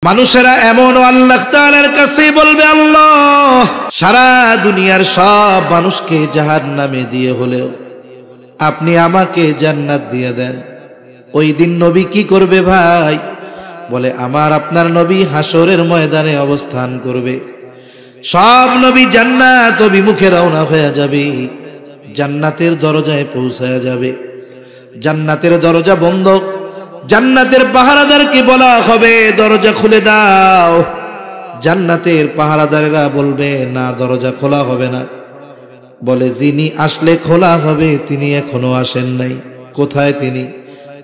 মানুষেরা এমন আল্লাহ তাআলার কাছে বলবে, আল্লাহ সারা দুনিয়ার সব মানুষকে জাহান্নামে দিয়ে হলেও আপনি আমাকে জান্নাত দিয়ে দেন। ওই দিন নবী কি করবে ভাই? বলে আমার আপনার নবী হাসরের ময়দানে অবস্থান করবে। সব নবী জান্নাত অভিমুখে রওনা হয়ে যাবে, জান্নাতের দরজায় পৌঁছায়া যাবে। জান্নাতের দরজা বন্ধ, জান্নাতের পাহারাদারকে বলা হবে দরজা খুলে দাও। জান্নাতের পাহারাদারেরা বলবে না, দরজা খোলা হবে না। বলে যিনি আসলে খোলা হবে তিনি এখনো আসেন নাই। কোথায় তিনি?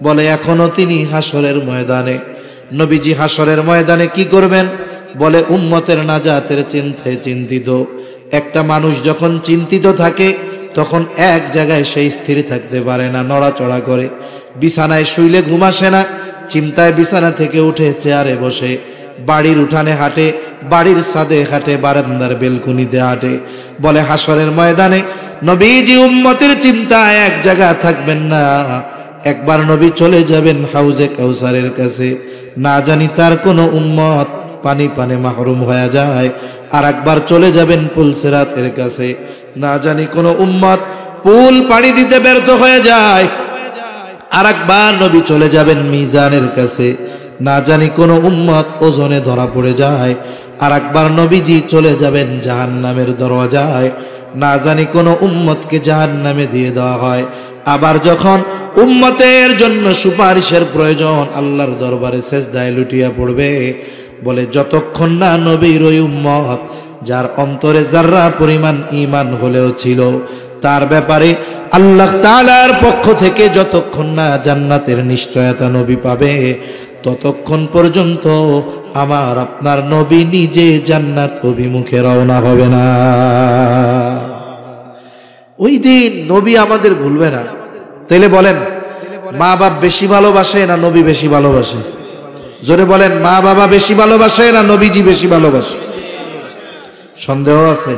বলে এখনো তিনি হাসরের ময়দানে। নবীজি হাসরের ময়দানে কি করবেন? বলে উম্মতের নাজাতের চিন্তায় চিন্তিত। একটা মানুষ যখন চিন্তিত থাকে তখন এক জায়গায় সে স্থির থাকতে পারে না, নড়াচড়া করে। বিছানায় শুইলে ঘুম আসে না, চিন্তায় বিছানা থেকে উঠে চেয়ারে বসে, বাড়ির উঠানে হাঁটে, বাড়ির ছাদে হাঁটে, বারান্দার বেলকুনিতে হাঁটে। বলে হাসরের ময়দানে নবীজি উম্মতের চিন্তায় এক জায়গা থাকবেন না। একবার নবী চলে যাবেন হাউজে কাউসারের কাছে, না জানি তার কোনো উম্মত পানি পানে মাহরুম হয়ে যায়। আর একবার চলে যাবেন পুল সিরাতের কাছে, না জানি কোনো উম্মত পুল পাড়ি দিতে ব্যর্থ হয়ে যায়। আর একবার নবী চলে যাবেন মিজানের কাছে, না জানি কোনো উম্মত ওজনে ধরা পড়ে যায়। আর একবার নবীজি চলে যাবেন জাহান্নামের দরওয়াজায়, না জানি কোনো উম্মতকে জাহান্নামে দিয়ে দেওয়া হয়। আবার যখন উম্মতের জন্য সুপারিশের প্রয়োজন, আল্লাহর দরবারে সেজদায় লুটিয়া পড়বে। বলে যতক্ষণ না নবীর ওই উম্মত যার অন্তরে যাররা পরিমাণ ঈমান হলেও ছিল, তার ব্যাপারে আল্লাহ তাআলার পক্ষ থেকে যতক্ষণ না জান্নাতের নিশ্চয়তা নবী পাবে, ততক্ষণ পর্যন্ত আমার আপনার নবী নিজে জান্নাত অভিমুখে রওনা হবে না। ওই দিন নবী আমাদের ভুলবে না। তাইলে বলেন, মা বাপ বেশি ভালোবাসে না নবী বেশি ভালোবাসে? জোরে বলেন, মা বাবা বেশি ভালোবাসে না নবীজি বেশি ভালোবাসে? সন্দেহ আছে?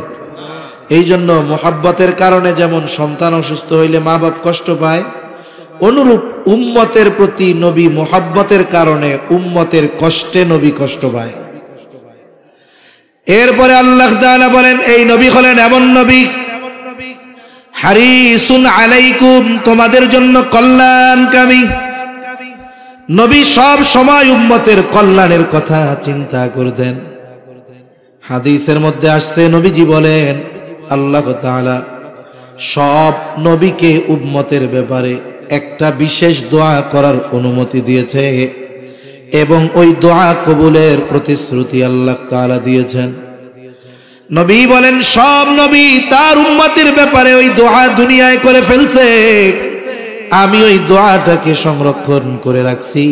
এই জন্য মোহাব্বতের কারণে যেমন সন্তান অসুস্থ হইলে মা বাপ কষ্ট পায়, অনুরূপ উম্মতের প্রতি নবী মোহাব্বতের কারণে উম্মতের কষ্টে নবী কষ্ট পায়। এরপরে আল্লাহ তাআলা বলেন, এই নবী হলেন এমন নবী, হারিসুন আলাইকুম, তোমাদের জন্য কল্যাণকামী নবী। সব সময় উম্মতের কল্যাণের কথা চিন্তা করতেন। হাদিসের মধ্যে আসছে, নবীজি বলেন আল্লাহ তাআলা সব নবীকে উম্মতের ব্যাপারে একটা বিশেষ দোয়া করার অনুমতি দিয়েছে এবং ওই দোয়া কবুলের প্রতিশ্রুতি আল্লাহ তাআলা দিয়েছেন। নবী বলেন সব নবী তার উম্মতের ব্যাপারে ওই দোয়া দুনিয়ায় করে ফেলছে, আমি ওই দোয়াটাকে সংরক্ষণ করে রাখছি।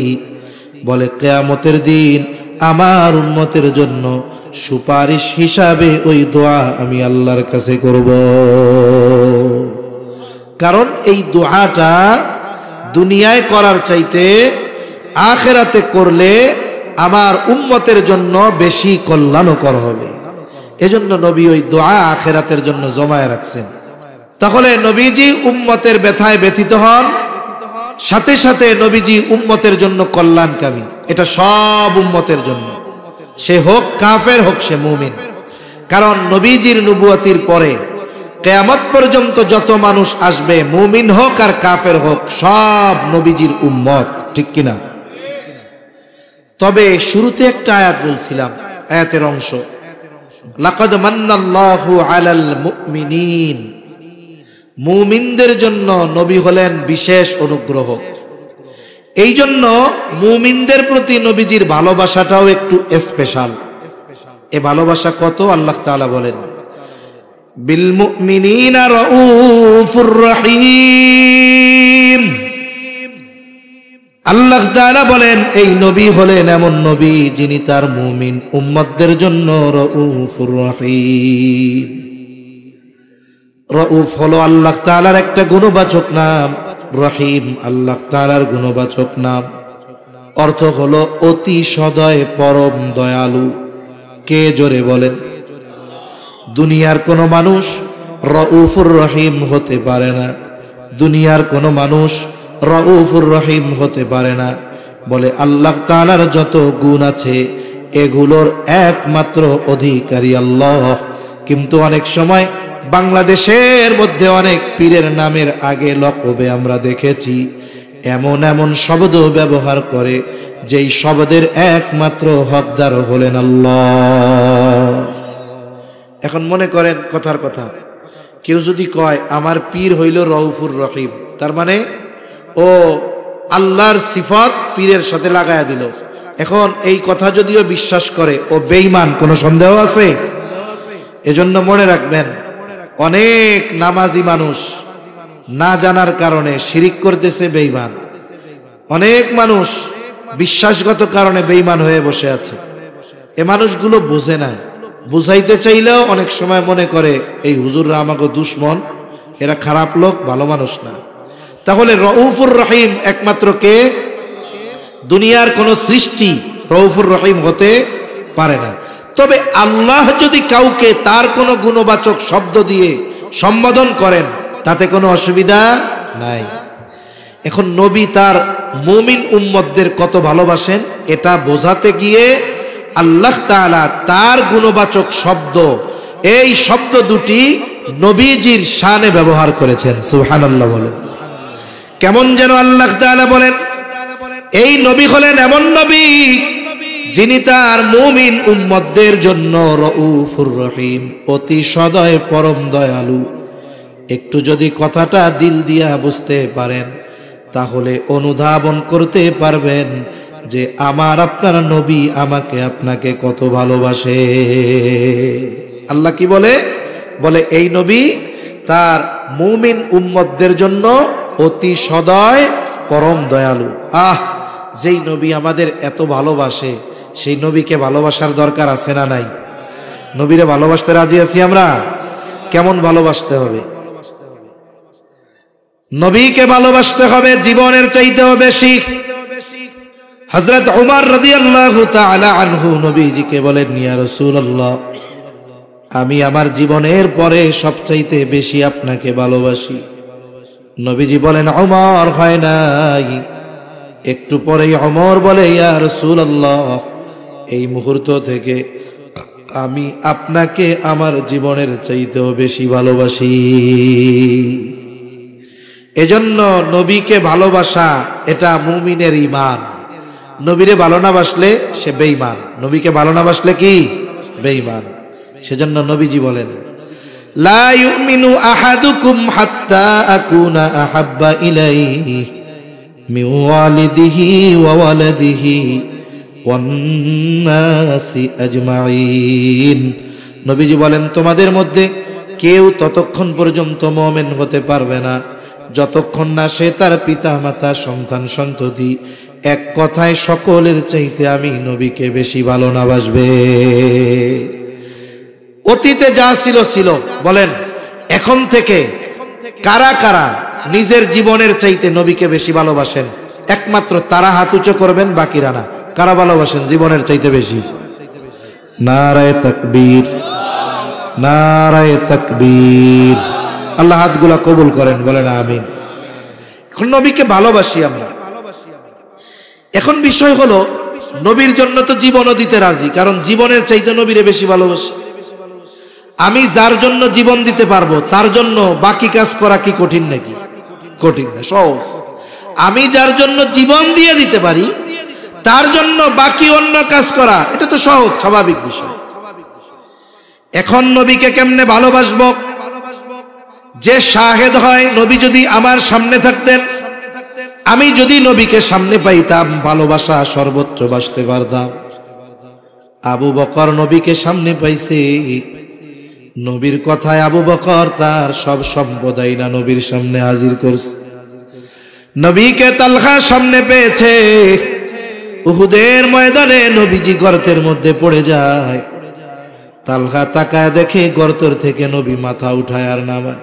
বলে কিয়ামতের দিন আমার উম্মতের জন্য সুপারিশ হিসাবে ওই দোয়া আমি আল্লাহর কাছে করব। কারণ এই দোয়াটা দুনিয়ায় করার চাইতে আখিরাতে করলে আমার উম্মতের জন্য বেশি কল্যাণকর হবে। এজন্য নবী ওই দোয়া আখিরাতের জন্য জমায়ে রাখছেন। তাহলে নবীজি উম্মতের ব্যথায় ব্যথিত হন, সাথে সাথে নবীজি উম্মতের জন্য কল্যাণকামী। এটা সব উম্মতের জন্য, সে হোক কাফের হোক সে মুমিন। কারণ নবীজির নবুয়তির পরে কিয়ামত পর্যন্ত যত মানুষ আসবে, মুমিন হোক আর কাফের হোক, সব নবীজির উম্মত, ঠিক কিনা? তবে শুরুতে একটা আয়াত বলছিলাম, আয়াতের অংশ, লাকাদ মান্নাল্লাহু আলাল মুমিনিন, মুমিনদের জন্য নবী হলেন বিশেষ অনুগ্রহ। এই জন্য মুমিনদের প্রতি নবীজির ভালোবাসাটাও একটু স্পেশাল। এ ভালোবাসা কত? আল্লাহ তাআলা বলেন বিল মুমিনিনা রাউফুর রহিম। আল্লাহ তাআলা বলেন এই নবী হলেন এমন নবী যিনি তার মুমিন উম্মতদের জন্য রাউফুর রহিম। রউফ হলো আল্লাহ তাআলার একটা গুণবাচক নাম, রহিম আল্লাহ তাআলার গুণবাচক নাম। অর্থ হলো অতি সদয়, পরম দয়ালু। কে জোরে বলেন? দুনিয়ার কোনো মানুষ রউফুর রহিম হতে পারে না, দুনিয়ার কোনো মানুষ রউফুর রহিম হতে পারে না। বলে আল্লাহ তাআলার যত গুণ আছে এগুলোর একমাত্র অধিকারী আল্লাহ। কিন্তু অনেক সময় বাংলাদেশের মধ্যে অনেক পীরের নামের আগে লকবে আমরা দেখেছি এমন এমন শব্দ ব্যবহার করে যেই শব্দের একমাত্র হকদার হলেন আল্লাহ। এখন মনে করেন কথার কথা, কেউ যদি কয় আমার পীর হইল রউফুর রহিম, তার মানে ও আল্লাহর সিফত পীরের সাথে লাগায়া দিল। এখন এই কথা যদিও বিশ্বাস করে ও বেঈমান, কোনো সন্দেহ আছে? এজন্য মনে রাখবেন, অনেক নামাজি মানুষ না জানার কারণে শিরিক করতেছে, বেঈমান। অনেক মানুষ বিশ্বাসগত কারণে বেঈমান হয়ে বসে আছে। এ মানুষগুলো বোঝে না, বুঝাইতে চাইলেও অনেক সময় মনে করে এই হুজুররা আমাকে দুশ্মন, এরা খারাপ লোক, ভালো মানুষ না। তাহলে রউফুর রহিম একমাত্র কে? দুনিয়ার কোন সৃষ্টি রউফুর রহিম হতে পারে না। তবে আল্লাহ যদি কাউকে তার কোনো গুণবাচক শব্দ দিয়ে সম্বোধন করেন তাতে কোনো অসুবিধা নাই। এখন নবী তার মুমিন উম্মতদের কত ভালোবাসেন এটা বোঝাতে গিয়ে আল্লাহ তাআলা তার গুণবাচক শব্দ, এই শব্দ দুটি নবীজির শানে ব্যবহার করেছেন। সুবহানাল্লাহ বলেন। কেমন যেন আল্লাহ তাআলা বলেন, এই নবী হলেন এমন নবী যিনি তার মুমিন উম্মতদের জন্য রউফুর রহিম, অতি সদয় পরম দয়ালু। একটু যদি কথাটা দিল দিয়া বুঝতে পারেন তাহলে অনুধাবন করতে পারবেন যে আমার আপনার নবী আমাকে আপনাকে কত ভালোবাসে। আল্লাহ কি বলে? বলে এই নবী তার মুমিন উম্মতদের জন্য অতি সদয় পরম দয়ালু। যেই নবী আমাদের এত ভালোবাসে সেই নবীকে ভালোবাসার দরকার আছে না নাই? নবীরে ভালোবাসতে রাজি আছি আমরা? কেমন ভালোবাসতে হবে? নবীকে ভালোবাসতে হবে জীবনের চাইতেও বেশি। হযরত ওমর রাদিয়াল্লাহু তাআলা আনহু নবীজিকে বলেন, ইয়া রাসূলুল্লাহ, আমি আমার জীবনের পরে সবচাইতে বেশি আপনাকে ভালোবাসি। নবীজি বলেন, ওমর হয় নাই। একটু পরেই ওমর বলে, ইয়া রাসূলুল্লাহ, এই মুহূর্ত থেকে আমি আপনাকে আমার জীবনের চাইতেও বেশি ভালোবাসি। এজন্য নবীকে ভালোবাসা এটা মুমিনের ঈমান। নবীরে ভালো না বাসলে সে বেঈমান, নবীকে ভালো না বাসলে কি? বেঈমান। সেজন্য নবীজি বলেন, লা ইউমিনু আহাদুকুম হাত্তা আকুনা আহাব্বা ইলাইহি মিন ওয়ালিদিহি ওয়া ওয়ালাদিহি ওয়ান নাসি আজমাইন। নবীজি বলেন, তোমাদের মধ্যে কেউ ততক্ষণ পর্যন্ত মুমিন হতে পারবে না যতক্ষণ না সে তার পিতা মাতা সন্তান সন্ততি এক কথায় সকলের চাইতে আমি নবীকে বেশি ভালো না বাসবে। অতীতে যা ছিল ছিল, বলেন এখন থেকে কারা কারা নিজের জীবনের চাইতে নবীকে বেশি ভালোবাসেন? একমাত্র তারা হাত উঁচু করবেন, বাকিরা না। কারা ভালোবাসেন জীবনের চাইতে বেশি? নারায়ে তাকবীর, নারায়ে তাকবীর। আল্লাহ হাতগুলা কবুল করেন, বলেন আমিন। এখন নবীকে ভালোবাসি আমরা। এখন বিষয় হলো, নবীর জন্য তো জীবনও দিতে রাজি, কারণ জীবনের চাইতে নবীরে বেশি ভালোবাসি। আমি যার জন্য জীবন দিতে পারবো তার জন্য বাকি কাজ করা কি কঠিন নাকি? কঠিন না, সহজ। আমি যার জন্য জীবন দিয়ে দিতে পারি তার জন্য বাকি অন্য কাজ করা এটা তো সহজ, স্বাভাবিক বিষয়। এখন নবীকে কেমনে ভালোবাসবো? যে শাহেদ হয়, নবী যদি আমার সামনে থাকতেন, আমি যদি নবীকে সামনে পাইতাম, ভালোবাসা সর্বোচ্চ বাসতে পারতাম। আবু বকর নবীকে সামনে পাইছে, নবীর কথায় আবু বকর তার সব সম্পদ না নবীর সামনে হাজির করছে। নবীকে তালহা সামনে পেয়েছে, উহুদের ময়দানে নবীজি গর্তের মধ্যে পড়ে যায়। তালহা তাকায় দেখে গর্তর থেকে নবী মাথা উঠায় আর নামায়,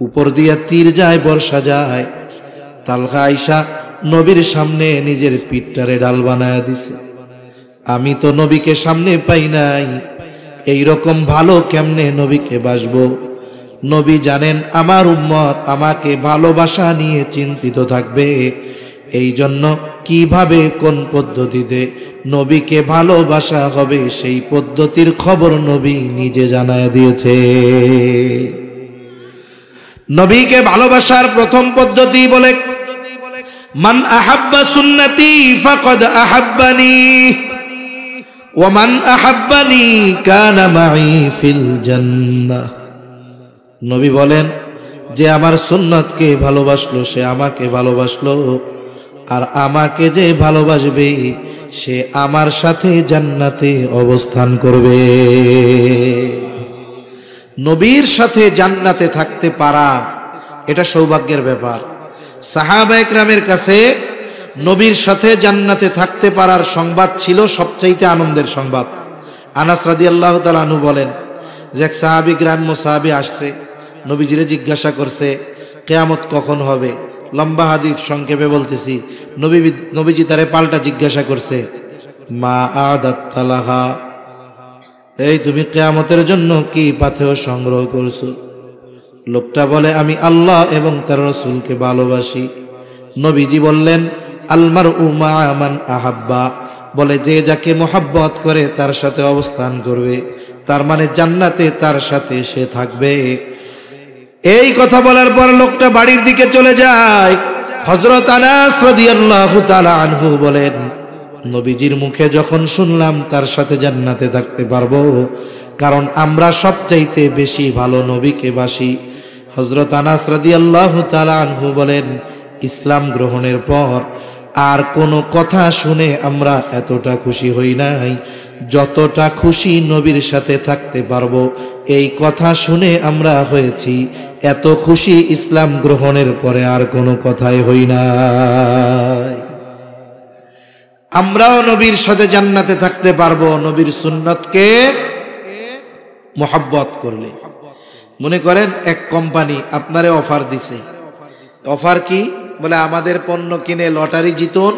উপর দিয়া তীর যায়, বর্ষা যায়। তালহা আইসা নবীর সামনে নিজের পিঠটারে ডাল বানায় দিছে। আমি তো নবীকে সামনে পাই নাই, এই রকম ভালো কেমনে নবীকে বাসবো? নবী জানেন আমার উম্মত আমাকে ভালোবাসা নিয়ে চিন্তিত থাকবে, এই জন্য কিভাবে কোন পদ্ধতিতে নবীকে ভালোবাসা হবে সেই পদ্ধতির খবর নবী নিজে জানায় দিয়েছে। নবীকে ভালোবাসার প্রথম পদ্ধতি বলে, মান আহাব্বা সুন্নতি ফাকাদ আহাব্বানি ওয়া মান আহাব্বানি কানা মাই ফিল জান্নাহ। নবী বলেন, যে আমার সুন্নতকে ভালোবাসলো সে আমাকে ভালোবাসলো, আর আমাকে যে ভালোবাসবে সে আমার সাথে জান্নাতে অবস্থান করবে। নবীর সাথে জান্নাতে থাকতে পারা এটা সৌভাগ্যের ব্যাপার। সাহাবা একরামের কাছে নবীর সাথে জান্নাতে থাকতে পারার সংবাদ ছিল সবচাইতে আনন্দের সংবাদ। আনাস রাদিয়াল্লাহু তাআলা আনহু বলেন যে এক সাহাবী, গ্রাম্য সাহাবী আসছে, নবীজিরে জিজ্ঞাসা করছে কিয়ামত কখন হবে। লম্বা হাদিস সংক্ষেপে বলতেছি। নবীজি তারে পাল্টা জিজ্ঞাসা করছে, মা আদাত্তা লাহা, এই তুমি কিয়ামতের জন্য কি পাথেয় সংগ্রহ করছো? লোকটা বলে, আমি আল্লাহ এবং তার রাসূলকে ভালোবাসি। নবীজি বললেন, আল মারউ মা মান আহাব্বা, বলে যে যাকে মোহাব্বত করে তার সাথে অবস্থান করবে, তার মানে জান্নাতে তার সাথে সে থাকবে। এই কথা বলার পর লোকটা বাড়ির দিকে চলে যায়। হযরত আনাস রাদিয়াল্লাহু তাআলা আনহু বলেন, নবীজির মুখে যখন শুনলাম তার সাথে জান্নাতে থাকতে পারবো, কারণ আমরা সবচাইতে বেশি ভালো নবীকে বাসি। হযরত আনাস রাদিয়াল্লাহু তাআলা আনহু বলেন, ইসলাম গ্রহণের পর আর কোনো কথা শুনে আমরা এতটা খুশি হই নাই যতটা খুশি নবীর সাথে থাকতে পারবো এই কথা শুনে আমরা হয়েছি। এত খুশি ইসলাম গ্রহণের পরে আর কোনো কথাই হই নাই। আমরাও নবীর সাথে জান্নাতে থাকতে পারবো নবীর সুন্নতকে মোহাব্বত করলে। মনে করেন এক কোম্পানি আপনারে অফার দিছে। অফার কি? বলে আমাদের পণ্য কিনে লটারি জিতুন।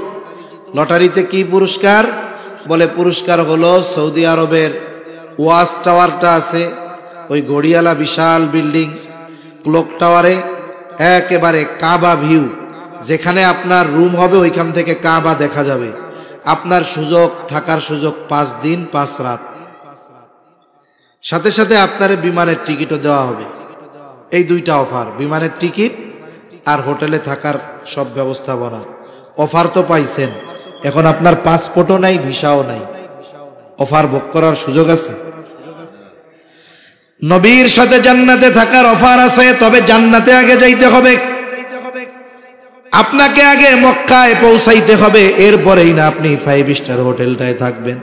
লটারিতে কি পুরস্কার? বলে পুরস্কার হলো সৌদি আরবের ওয়াচ টাওয়ারটা আছে, ওই ঘড়িয়ালা বিশাল বিল্ডিং, ক্লক টাওয়ারে একেবারে কাবা ভিউ, যেখানে আপনার রুম হবে ওইখান থেকে কাবা দেখা যাবে। আপনার সুযোগ, থাকার সুযোগ 5 দিন 5 রাত, সাথে সাথে আপনার বিমানের টিকিটও দেওয়া হবে। এই দুইটা অফার, বিমানের টিকিট আর হোটেলে থাকার সব ব্যবস্থাপনা। অফার তো পাইছেন, এখন আপনার পাসপোর্টও নাই, ভিসাও নাই, অফার ভোগ করার সুযোগ আছে। নবীর সাথে জান্নাতে থাকার অফার আছে, তবে জান্নাতে আগে যাইতে হবে। আপনাকে আগে মক্কায় পৌঁছাইতে হবে, এরপরেই না আপনি 5 স্টার হোটেলটায় থাকবেন।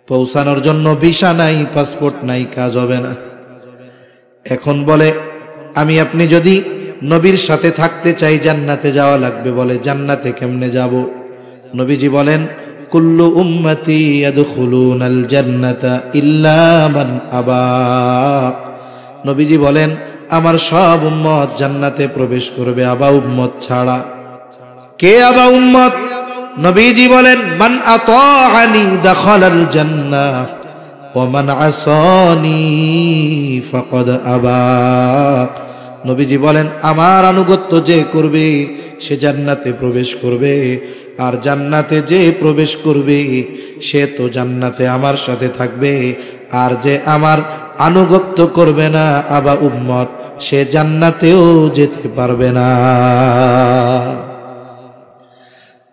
পৌঁছানোর জন্য ভিসা নাই, পাসপোর্ট নাই, কাজ হবে না। এখন বলে আমি আপনি যদি নবীর সাথে থাকতে চাই জান্নাতে যাওয়া লাগবে। বলে জান্নাতে কেমনে যাব? নবীজি বলেন, কুল্লু উম্মতি ইয়াদখুলুনাল জান্নাতা ইল্লা মান আবা। নবীজি বলেন আমার সব উম্মত জান্নাতে প্রবেশ করবে, আবা উম্মত ছাড়া। কে আবা উম্মত? নবীজি বলেন মান আতাআনি দাখালাল জান্নাহ ওয়া মান আসানি ফাকাদ আবা। নবীজি বলেন আমার আনুগত্য যে করবে সে জান্নাতে প্রবেশ করবে, আর জান্নাতে যে প্রবেশ করবে সে তো জান্নাতে আমার সাথে থাকবে, আর যে আমার আনুগত্য করবে না আবা উম্মত, সে জান্নাতেও যেতে পারবে না।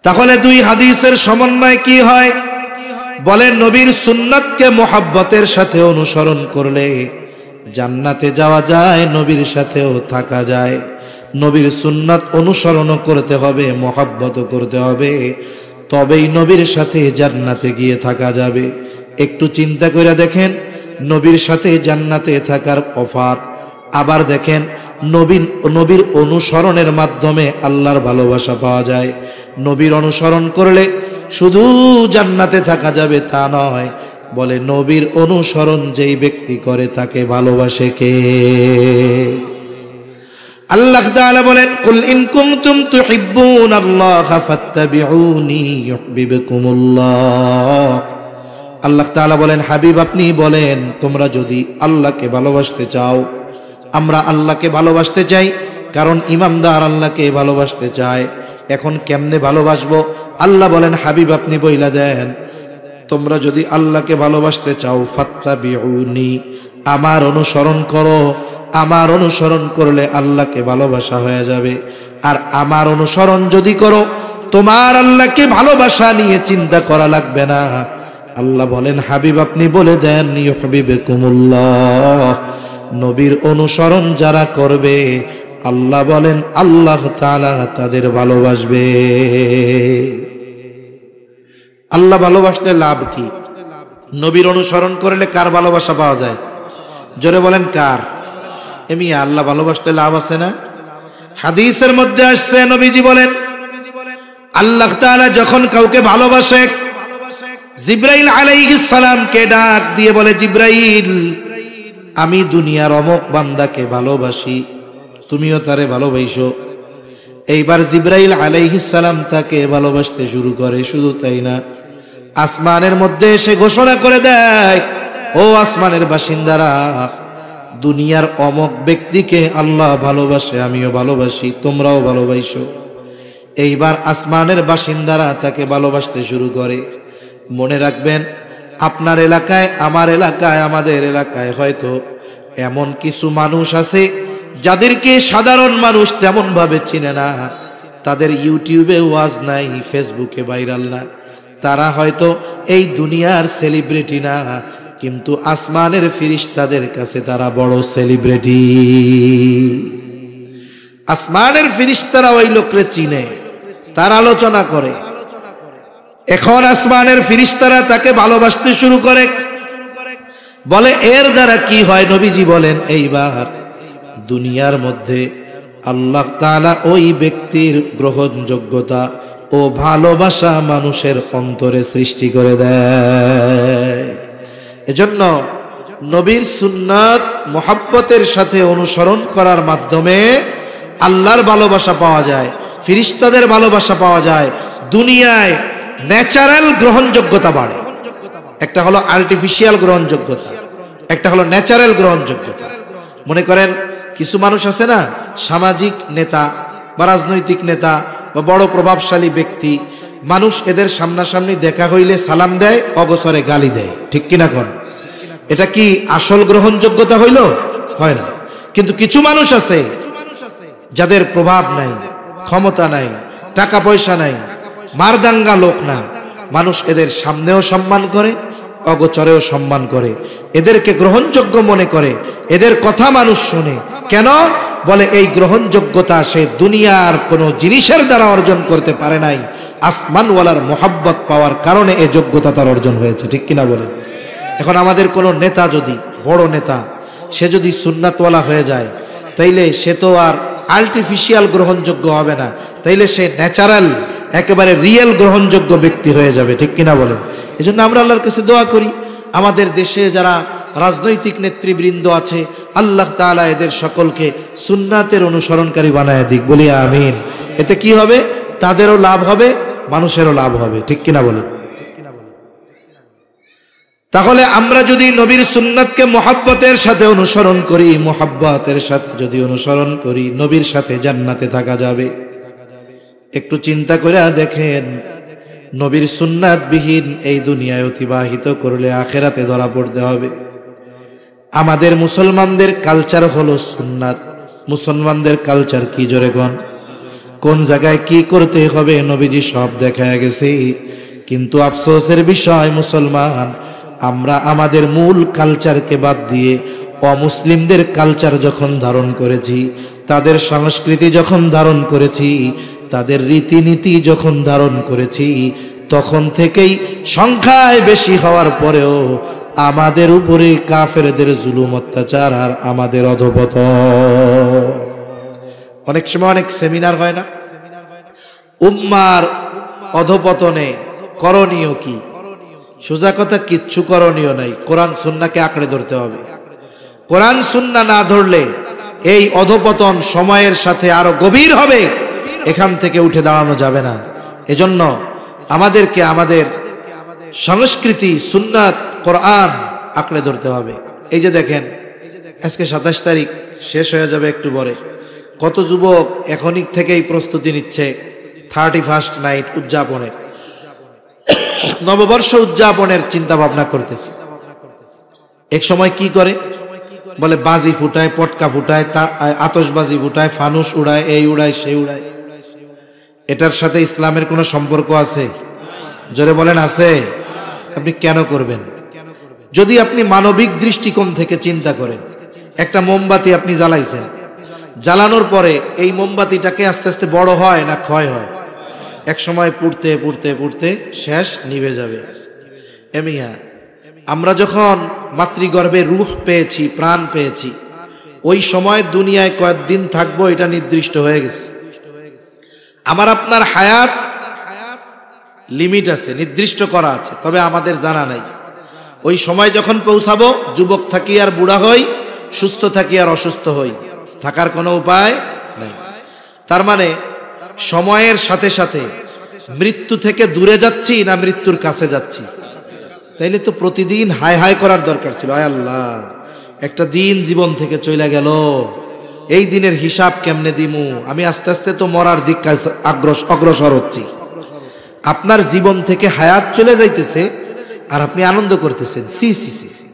তাহলে দুই হাদিসের সমন্বয় কি হয়? বলে নবীর সুন্নতকে মোহাব্বতের সাথে অনুসরণ করলে জান্নাতে যাওয়া যায়, নবীর সাথেও থাকা যায়। নবীর সুন্নত অনুসরণও করতে হবে, মোহাব্বতও করতে হবে, তবেই নবীর সাথে জান্নাতে গিয়ে থাকা যাবে। একটু চিন্তা করে দেখেন, নবীর সাথে জান্নাতে থাকার অফার, আবার দেখেন নবীর অনুসরণের মাধ্যমে আল্লাহর ভালোবাসা পাওয়া যায়। নবীর অনুসরণ করলে শুধু জান্নাতে থাকা যাবে তা নয়, বলে নবীর অনুসরণ যেই ব্যক্তি করে তাকে ভালোবাসে কে? আল্লাহ তাআলা বলেন কুল ইন কুনতুম তুহিব্বুনাল্লাহা ফাত্তাবিউনি ইউহিব্বুকুমুল্লাহ। আল্লাহ তাআলা বলেন হাবিব আপনি বলেন তোমরা যদি আল্লাহকে ভালোবাসতে চাও, আমরা আল্লাহকে ভালোবাসতে চাই, কারণ ইমানদার আল্লাহকে ভালোবাসতে চায়। এখন কেমনে ভালোবাসবো? আল্লাহ বলেন, হাবিব আপনি বইলা দেন, তোমরা যদি আল্লাহকে ভালোবাসতে চাও ফাত্তাবিউনি, আমার অনুসরণ করো। আমার অনুসরণ করলে আল্লাহকে ভালোবাসা হয়ে যাবে। আর আমার অনুসরণ যদি করো, তোমার আল্লাহকে ভালোবাসা নিয়ে চিন্তা করা লাগবে না। আল্লাহ বলেন, হাবিব আপনি বলে দেন, ইউহিব্বুকুমুল্লাহ, নবীর অনুসরণ যারা করবে আল্লাহ বলেন আল্লাহ তাআলা তাদের ভালোবাসবে। আল্লাহ ভালোবাসলে লাভ কি? নবীর অনুসরণ করলে কার ভালোবাসা পাওয়া যায়? জোরে বলেন কার? এমনি আল্লাহ ভালোবাসলে লাভ আছে না? হাদিসের মধ্যে আসছে, নবীজি বলেন, আল্লাহ তাআলা যখন কাউকে ভালোবাসে, জিবরাইল আলাইহিস সালামকে ডাক দিয়ে বলে, জিবরাইল, আমি দুনিয়ার অমুক বান্দাকে ভালোবাসি, তুমিও তারে ভালোবাসো। এইবার জিবরাইল আলাইহিস সালাম তাকে ভালোবাসতে শুরু করে। শুধু তাই না, আসমানের মধ্যে এসে ঘোষণা করে দেয়, ও আসমানের বাসিন্দারা, দুনিয়ার অমুক ব্যক্তিকে আল্লাহ ভালোবাসে, আমিও ভালোবাসি, তোমরাও ভালোবাসো। এইবার আসমানের বাসিন্দারা তাকে ভালোবাসতে শুরু করে। মনে রাখবেন, আপনার এলাকায়, আমার এলাকায়, আমাদের এলাকায় হয়তো এমন কিছু মানুষ আছে যাদেরকে সাধারণ মানুষ তেমন ভাবে চিনে না। তাদের ইউটিউবে ওয়াজ নাই, ফেসবুকে ভাইরাল না, তারা হয়তো এই দুনিয়ার সেলিব্রিটি না, কিন্তু আসমানের ফেরেশতাদের কাছে তারা বড় সেলিব্রিটি। আসমানের ফেরেশতারা ওই লোককে চিনে, তার আলোচনা করে। এখন আসমানের ফেরেশতারা তাকে ভালোবাসতে শুরু করে। বলে, এর দ্বারা কি হয়? নবীজি বলেন, এইবার দুনিয়ার মধ্যে আল্লাহ তাআলা ওই ব্যক্তির গ্রহণযোগ্যতা ও ভালোবাসা মানুষের অন্তরে সৃষ্টি করে দেয়। এজন্য নবীর সুন্নাত মুহাব্বতের সাথে অনুসরণ করার মাধ্যমে আল্লাহর ভালোবাসা পাওয়া যায়, ফেরেশতাদের ভালোবাসা পাওয়া যায়। দুনিয়ায় ন্যাচারাল গ্রহণযোগ্যতা বাড়ে। একটা হলো আর্টিফিশিয়াল গ্রহণযোগ্যতা, একটা হলো ন্যাচারাল গ্রহণযোগ্যতা। মনে করেন, কিছু মানুষ আছে না, সামাজিক নেতা বা রাজনৈতিক নেতা বা বড় প্রভাবশালী ব্যক্তি, মানুষ এদের সামনাসামনি দেখা হইলে সালাম দেয়, অগোচরে গালি দেয়, ঠিক কিনা কোন? এটা কি আসল গ্রহণযোগ্যতা হইল? হয় না। কিন্তু কিছু মানুষ আছে যাদের প্রভাব নাই, ক্ষমতা নাই, টাকা পয়সা নাই, মারদাঙ্গা লোক না, মানুষ এদের সামনেও সম্মান করে, অগোচরেও সম্মান করে, এদেরকে গ্রহণযোগ্য মনে করে, এদের কথা মানুষ শোনে। কেন? বলে, এই গ্রহণযোগ্যতা সে দুনিয়ার কোনো জিনিসের দ্বারা অর্জন করতে পারে নাই, আসমানওয়ালার মোহাব্বত পাওয়ার কারণে এই যোগ্যতা তার অর্জন হয়েছে, ঠিক কিনা বলেন? এখন আমাদের কোনো নেতা, যদি বড় নেতা, সে যদি সুন্নাতওয়ালা হয়ে যায়, তাইলে সে তো আর আর্টিফিশিয়াল গ্রহণযোগ্য হবে না, তাইলে সে ন্যাচারাল, একেবারে রিয়েল গ্রহণযোগ্য ব্যক্তি হয়ে যাবে, ঠিক কিনা বলেন? এজন্য আমরা আল্লাহর কাছে দোয়া করি, আমাদের দেশে যারা রাজনৈতিক নেতৃবৃন্দ আছে, আল্লাহ তাআলা এদের সকলকে সুন্নাতের অনুসরণকারী বানায় দিক, বলি আমিন। এতে কি হবে? তাদেরও লাভ হবে, মানুষেরও লাভ হবে, ঠিক কিনা বলেন? তাহলে আমরা যদি নবীর সুন্নাতকে মুহাব্বতের সাথে অনুসরণ করি, মুহাব্বতের সাথে যদি অনুসরণ করি, নবীর সাথে জান্নাতে থাকা যাবে। একটু চিন্তা করে দেখেন, নবীর সুন্নাত বিহীন এই দুনিয়ায় অতিবাহিত করলে আখেরাতে ধরা পড়তে হবে। আমাদের মুসলমানদের কালচার হলো সুন্নাত। মুসলমানদের কালচার কি জোরে গণ? কোন জায়গায় কি করতে হবে নবীজি সব দেখায় গেছে। কিন্তু আফসোসের বিষয়, মুসলমান আমরা আমাদের মূল কালচারকে বাদ দিয়ে অমুসলিমদের কালচার যখন ধারণ করেছি, তাদের সংস্কৃতি যখন ধারণ করেছি, তাদের রীতিনীতি যখন ধারণ করেছি, তখন থেকেই সংখ্যায় বেশি হওয়ার পরেও আমাদের উপরে কাফেরদের জুলুম অত্যাচার আর আমাদের অধঃপতন। অনেক সময় অনেক সেমিনার হয় না, উম্মার অধঃপতনে করণীয় কি? সোজা কথা, কিচ্ছু করণীয় নাই, কোরআন সুন্নাহকে আঁকড়ে ধরতে হবে। কোরআন সুন্নাহ না ধরলে এই অধঃপতন সময়ের সাথে আরো গভীর হবে, এখান থেকে উঠে দাঁড়ানো যাবে না। এজন্য আমাদেরকে আমাদের সংস্কৃতি, সুন্নাত, কোরআন আঁকড়ে ধরতে হবে। এই যে দেখেন, আজকে 27 তারিখ, শেষ হয়ে যাবে একটু পরে। কত যুবক এখনই থেকেই প্রস্তুতি নিচ্ছে, 31st নাইট উদযাপনের, নববর্ষ উদযাপনের চিন্তা ভাবনা করতেছে। এক সময় কি করে বলে বাজি ফুটায়, পটকা ফুটায়, আতশবাজি ফুটায়, ফানুস উড়ায়, এই উড়ায় সেই উড়ায়। এটার সাথে ইসলামের কোনো সম্পর্ক আছে? জোরে বলেন আছে? আপনি কেন করবেন? যদি আপনি মানবিক দৃষ্টিকোণ থেকে চিন্তা করেন, একটা মোমবাতি আপনি জ্বালাইছেন, জ্বালানোর পরে এই মোমবাতিটাকে আস্তে আস্তে বড় হয় না ক্ষয় হয়? এক সময় পুড়তে পুড়তে পুড়তে শেষ, নিভে যাবে। এমিয়া আমরা যখন মাতৃগর্ভে রূহ পেয়েছি, প্রাণ পেয়েছি, ওই সময় দুনিয়ায় কয়েকদিন থাকবো এটা নির্দিষ্ট হয়ে গেছে। আমার আপনার হায়াত লিমিট আছে, নির্দিষ্ট করা আছে, তবে আমাদের জানা নাই ওই সময় যখন পৌঁছাবো যুবক থাকি আর বুড়া হই, সুস্থ থাকি আর অসুস্থ হই, থাকার কোনো উপায় নেই। তার মানে সময়ের সাথে সাথে মৃত্যু থেকে দূরে যাচ্ছি না মৃত্যুর কাছে যাচ্ছি? তাইলে তো প্রতিদিন হায় হায় করার দরকার ছিল, আয় আল্লাহ একটা দিন জীবন থেকে চলে গেল, এই দিনের হিসাব কেমনে দিমু? আমি আস্তে আস্তে তো মরার দিক অগ্রসর হচ্ছি। আপনার জীবন থেকে হায়াত চলে যাইতেছে আর আপনি আনন্দ করতেছেন, সি সি সি সি,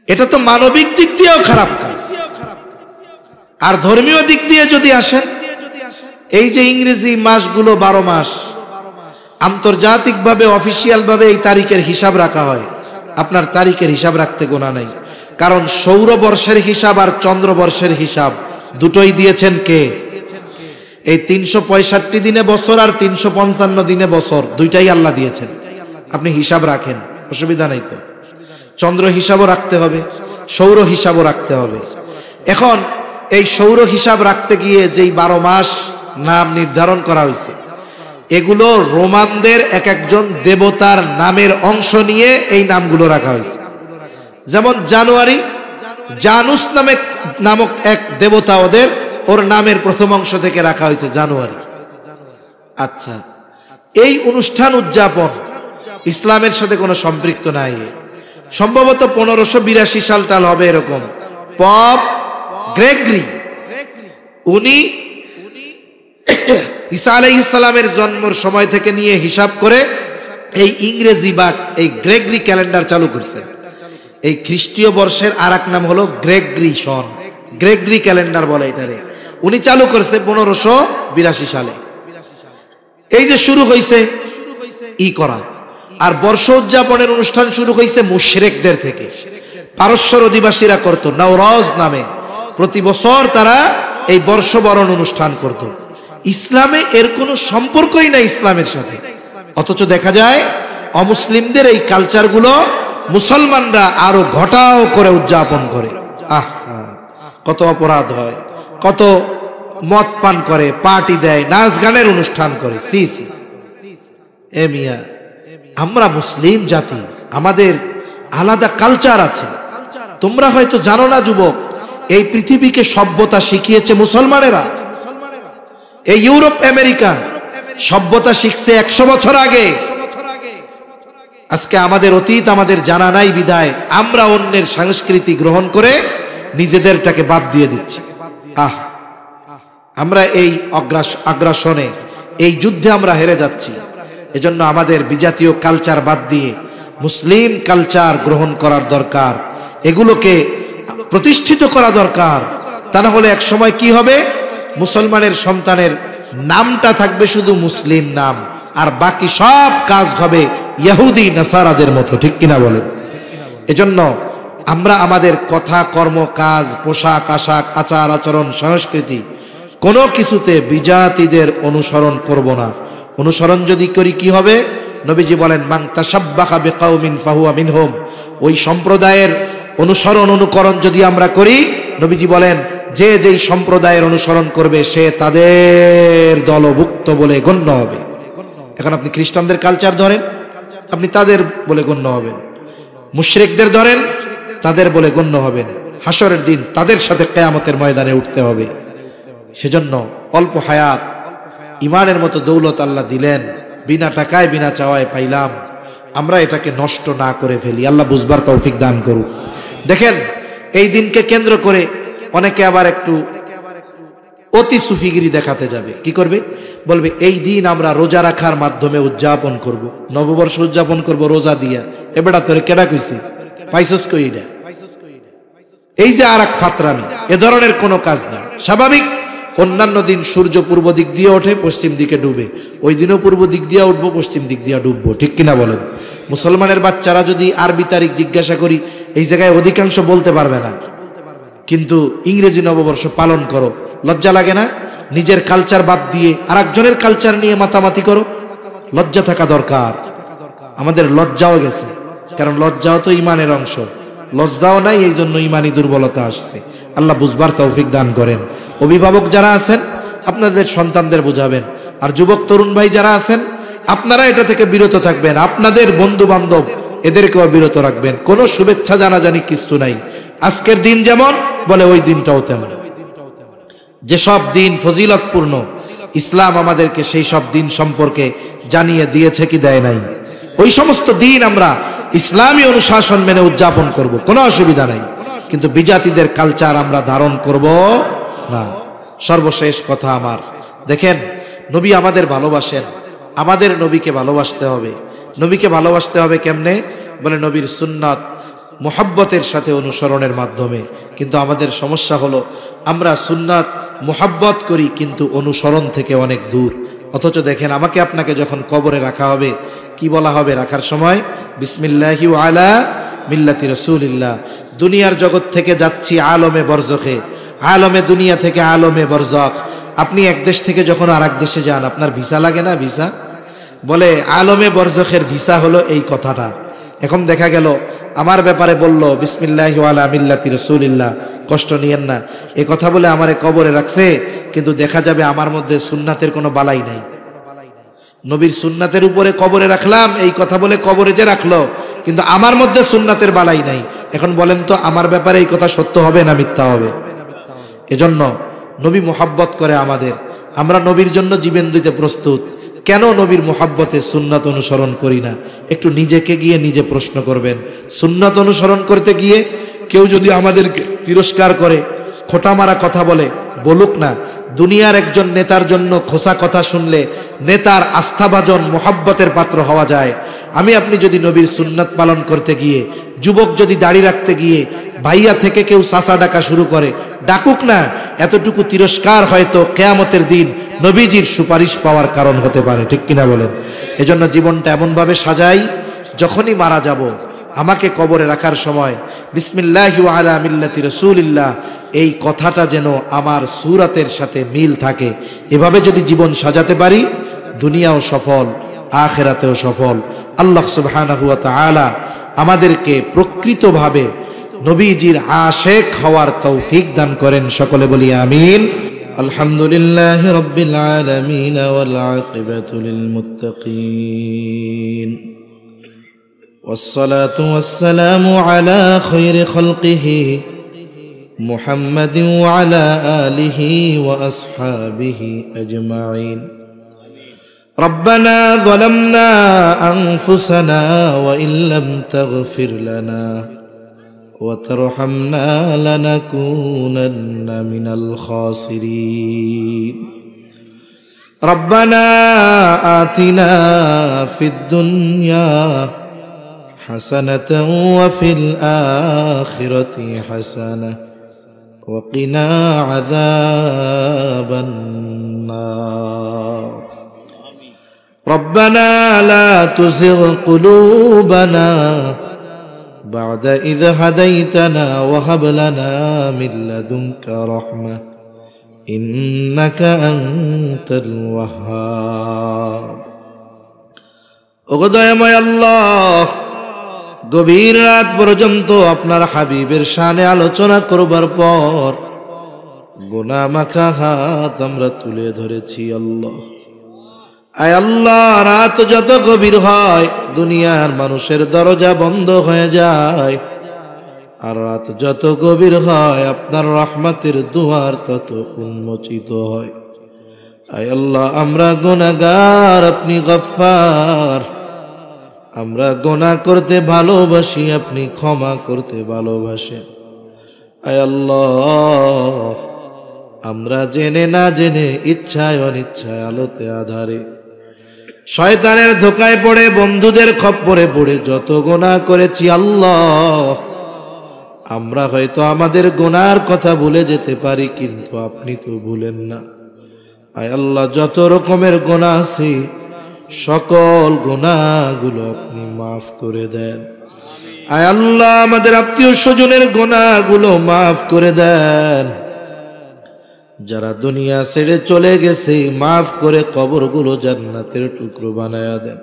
এটা তো মানবিক দিক দিয়েও খারাপ কাজ। আর ধর্মীয় দিক দিয়ে যদি আসেন, এই যে ইংরেজি মাসগুলো 12 মাস আন্তর্জাতিকভাবে অফিসিয়াল ভাবে এই তারিখের হিসাব রাখা হয়, আপনার তারিখের হিসাব রাখতে গোনা নাই। কারণ সৌরবর্ষের হিসাব আর চন্দ্রবর্ষের হিসাব দুটোই দিয়েছেন কে? এই 365 দিনে বছর আর 355 দিনে বছর, দুইটাই আল্লাহ দিয়েছেন। আপনি হিসাব রাখেন, অসুবিধা নাই তো। চন্দ্র হিসাবও রাখতে হবে, সৌর হিসাবও রাখতে হবে। এখন এই সৌর হিসাব রাখতে গিয়ে যেই 12 মাস নাম নির্ধারণ করা হয়েছে, এগুলো রোমানদের এক একজন দেবতার নামের অংশ নিয়ে এই নামগুলো রাখা হয়েছে। যেমন জানুয়ারি, জানুস নামক এক দেবতা, ওর নামের প্রথম অংশ থেকে রাখা হয়েছে জানুয়ারি। আচ্ছা, এই অনুষ্ঠান উদযাপন ইসলামের সাথে কোনো সম্পৃক্ত নাই। সম্ভবত 1582 সাল হবে এরকম। পপ গ্রেগরি, উনি ঈসা আলাইহিস সালামের জন্মের সময় থেকে নিয়ে হিসাব করে এই ইংরেজি বা এই গ্রেগরি ক্যালেন্ডার চালু করছেন। এই খ্রিস্টীয় বর্ষের আরেক নাম হলো গ্রেগরি সন, গ্রেগরি ক্যালেন্ডার বলে এটারে। উনি চালু করছে 1582 সালে। এই যে শুরু হয়েছে ই করা, আর বর্ষ উদযাপনের অনুষ্ঠান শুরু হয়েছে মুশরিকদের থেকে। পারস্যের অধিবাসীরা করত নওরোজ নামে, প্রতি বছর তারা এই বর্ষবরণ অনুষ্ঠান করত। ইসলামে এর কোনো সম্পর্কই নাই ইসলামের সাথে, অথচ দেখা যায় অমুসলিমদের এই কালচারগুলো মুসলমানরা আরো ঘটাও করে উদযাপন করে। আহা, কত অপরাধ হয়, কত মদ পান করে, পার্টি দেয়, নাচ গানের অনুষ্ঠান করে। সি সি, এ মিয়া, আমরা মুসলিম জাতি, আমাদের আলাদা কালচার আছে। তোমরা হয়তো জানো না যুবক, এই পৃথিবীকে সভ্যতা শিখিয়েছে মুসলমানেরা। এই ইউরোপ আমেরিকা সভ্যতা শিখছে 100 বছর আগে। আজকে আমাদের অতীত আমাদের জানা নাই বিধায় আমরা অন্যের সংস্কৃতি গ্রহণ করে নিজেদেরটাকে বাদ দিয়ে দিচ্ছি। আমরা এই আগ্রাসনে, এই যুদ্ধে আমরা হেরে যাচ্ছি। এজন্য আমাদের বিজাতীয় কালচার বাদ দিয়ে মুসলিম কালচার গ্রহণ করার দরকার, এগুলোকে প্রতিষ্ঠিত করা দরকার। তা না হলে এক সময় কি হবে, মুসলমানের সন্তানের নামটা থাকবে শুধু মুসলিম নাম, আর বাকি সব কাজ হবে ইহুদি নাসারাদের মতো, ঠিক কিনা বলেন? এজন্য আমরা আমাদের কথা, কর্ম, কাজ, পোশাক আশাক, আচার আচরণ, সংস্কৃতি কোনো কিছুতে বিজাতিদের অনুসরণ করব না। অনুসরণ যদি করি কি হবে? নবীজি বলেন, মান তাশাব্বাহা বিকাউমিন ফাহুয়া মিনহুম। ওই সম্প্রদায়ের অনুসরণ অনুকরণ যদি আমরা করি, নবীজি বলেন যে যেই সম্প্রদায়ের অনুসরণ করবে সে তাদের দলভুক্ত বলে গণ্য হবে। এখন আপনি খ্রিস্টানদের কালচার ধরেন, আপনি তাদের বলে গণ্য হবেন। মুশরিকদের ধরেন, তাদের বলে গণ্য হবেন। হাসরের দিন তাদের সাথে কিয়ামতের ময়দানে উঠতে হবে। সেজন্য অল্প হায়াত, ইমানের মতো দৌলত আল্লাহ দিলেন, বিনা টাকায় বিনা চাওয়ায় পাইলাম, আমরা এটাকে নষ্ট না করে ফেলি। আল্লাহ বুঝবার তৌফিক দান করুক। দেখেন, এই দিনকে কেন্দ্র করে অনেকে আবার একটু অতি সুফিগিরি দেখাতে যাবে। কি করবে? বলবে এই দিন আমরা রোজা রাখার মাধ্যমে উদযাপন করব, নববর্ষ উদযাপন করব রোজা দিয়া। এবেটা তোরে কেডা কইছি, পাইছস কইডা? এই যে আর এক ফাতরামি, এ ধরনের কোনো কাজ না। স্বাভাবিক অন্যান্য দিন সূর্য পূর্ব দিক দিয়ে ওঠে, পশ্চিম দিকে ডুবে, ওই দিনও পূর্ব দিক দিয়ে উঠবো, পশ্চিম দিক দিয়ে ডুববো, ঠিক কিনা বলেন? মুসলমানের বাচ্চারা যদি আরবি তারিখ জিজ্ঞাসা করি, এই জায়গায় অধিকাংশ বলতে পারবে না, কিন্তু ইংরেজি নববর্ষ পালন করো, লজ্জা লাগে না? নিজের কালচার বাদ দিয়ে আর একজনের কালচার নিয়ে মাতামাতি করো। লজ্জা থাকা দরকার। আমাদের লজ্জাও গেছে, কারণ লজ্জাও তো ইমানের অংশ। লজ্জাও নাই, এই জন্য ইমানি দুর্বলতা আসছে। আল্লাহ বুঝবার তৌফিক দান করেন। অভিভাবক যারা আছেন আপনাদের সন্তানদের বুঝাবেন, আর যুবক তরুণ ভাই যারা আছেন আপনারা এটা থেকে বিরত থাকবেন। আপনাদের বন্ধু বান্ধব এদেরকেও বিরত রাখবেন। কোনো শুভেচ্ছা জানাজানি কিচ্ছু নাই। আজকের দিন যেমন বলে ওই দিনটাও তেমন। যেসব দিন ফজিলতপূর্ণ, ইসলাম আমাদেরকে সেই সব দিন সম্পর্কে জানিয়ে দিয়েছে কি দেয় নাই? ওই সমস্ত দিন আমরা ইসলামী অনুশাসন মেনে উদযাপন করব, কোনো অসুবিধা নাই, কিন্তু বিজাতিদের কালচার আমরা ধারণ করব না। সর্বশেষ কথা আমার, দেখেন নবী আমাদের ভালোবাসেন, আমাদের নবীকে ভালোবাসতে হবে। নবীকে ভালোবাসতে হবে কেমনে? বলে নবীর সুন্নাত মুহাব্বতের সাথে অনুসরণের মাধ্যমে। কিন্তু আমাদের সমস্যা হলো আমরা সুন্নাত মুহাব্বত করি কিন্তু অনুসরণ থেকে অনেক দূর। অথচ দেখেন আমাকে আপনাকে যখন কবরে রাখা হবে, কি বলা হবে রাখার সময়? বিসমিল্লাহি ওয়া আলা মিল্লাতি রাসূলিল্লাহ। দুনিয়ার জগৎ থেকে যাচ্ছি আলমে বরজখে, আলমে দুনিয়া থেকে আলমে বরজখ। আপনি এক দেশ থেকে যখন আর এক দেশে যান, আপনার ভিসা লাগে না? ভিসা বলে আলমে বরজখের ভিসা হলো এই কথাটা। এখন দেখা গেল আমার ব্যাপারে বলল বিসমিল্লাহি ওয়া আলা মিল্লাতি রাসূলিল্লাহ, কষ্ট নিয়েন না, এই কথা বলে আমারে কবরে রাখছে, কিন্তু দেখা যাবে আমার মধ্যে সুন্নাতের কোনো বালাই নাই। নবীর সুন্নাতের উপরে কবরে রাখলাম, এই কথা বলে কবরে যে রাখলো, কিন্তু আমার মধ্যে সুন্নাতের বালাই নাই। এখন বলেন তো আমার ব্যাপারে এই কথা সত্য হবে না মিথ্যা হবে? এজন্য নবী মুহাব্বত করে আমাদের, আমরা নবীর জন্য জীবন দিতে প্রস্তুত। কেন নবীর মুহাব্বতে সুন্নাত অনুসরণ করি না? একটু নিজেকে গিয়ে নিজে প্রশ্ন করবেন। সুন্নাত অনুসরণ করতে গিয়ে কেউ যদি আমাদেরকে তিরস্কার করে, খোঁটা মারা কথা বলে, বলুক না। দুনিয়ার একজন নেতার জন্য খোসা কথা শুনলে নেতার আস্থাভাজন মুহাব্বতের পাত্র হওয়া যায়। আমি আপনি যদি নবীর সুন্নাত পালন করতে গিয়ে, যুবক যদি দাড়ি রাখতে গিয়ে ভাইয়া থেকে কেউ চাচা ডাকা শুরু করে, ডাকুক না, এতটুকু তিরস্কার হয়তো কিয়ামতের দিন নবীজির সুপারিশ পাওয়ার কারণ হতে পারে, ঠিক কিনা বলেন? এজন্য জীবনটা এমনভাবে সাজাই, যখনই মারা যাব আমাকে কবরে রাখার সময় বিসমিল্লাহি ওয়া আলা মিল্লাতি রাসূলিল্লাহ এই কথাটা যেন আমার সূরাতের সাথে মিল থাকে। এভাবে যদি জীবন সাজাতে পারি, দুনিয়াও সফল, আখিরাতেও সফল। আল্লাহ সুবহানাহু ওয়া তাআলা আমাদেরকে প্রকৃতভাবে নবীজির আশিক হওয়ার তৌফিক দান করেন। সকলে বলি আমিন। আলহামদুলিল্লাহি রাব্বিল আলামিন ওয়াল আকিবাতু লিল মুত্তাকিন والصلاة والسلام على خير خلقه محمد وعلى آله وأصحابه أجمعين. ربنا ظلمنا أنفسنا وإن لم تغفر لنا وترحمنا لنكونن من الخاسرين. ربنا آتنا في الدنيا حسنة وفي الآخرة حسنة وقنا عذاب النار. ربنا لا تزغ قلوبنا بعد إذ هديتنا وهب لنا من لدنك رحمة إنك أنت الوهاب. ওগোদয়াময় আল্লাহ, গভীর রাত পর্যন্ত আপনার হাবিবের শানে আলোচনা করবার পর গুনাহ মাখা হাত আমরা তুলে ধরেছি। আল্লাহ, আয় আল্লাহ, রাত যত গভীর হয় দুনিয়ার মানুষের দরজা বন্ধ হয়ে যায়, আর রাত যত গভীর হয় আপনার রহমতের দুয়ার তত উন্মোচিত হয়। আয় আল্লাহ, আমরা গুনাহগার, আপনি গফফার। আমরা গুনাহ করতে ভালোবাসি, আপনি ক্ষমা করতে ভালোবাসেন। আয় আল্লাহ, আমরা জেনে না জেনে ইচ্ছায় অনিচ্ছায় আলোতে আধারে শয়তানের ধোকায় পড়ে বন্ধুদের খপ্পরে পড়ে যত গুনাহ করেছি আল্লাহ, আমরা হয়তো আমাদের গুনার কথা ভুলে যেতে পারি, কিন্তু আপনি তো ভুলেন না। আয় আল্লাহ, যত রকমের গুনাহ আছে সকল গুনাহগুলো আপনি মাফ করে দেন। আয় আল্লাহ, আমাদের আত্মীয় স্বজনের গুনাহগুলো মাফ করে দেন। যারা দুনিয়া ছেড়ে চলে গেছে মাফ করে কবরগুলো জান্নাতের টুকরো বানায়া দেন।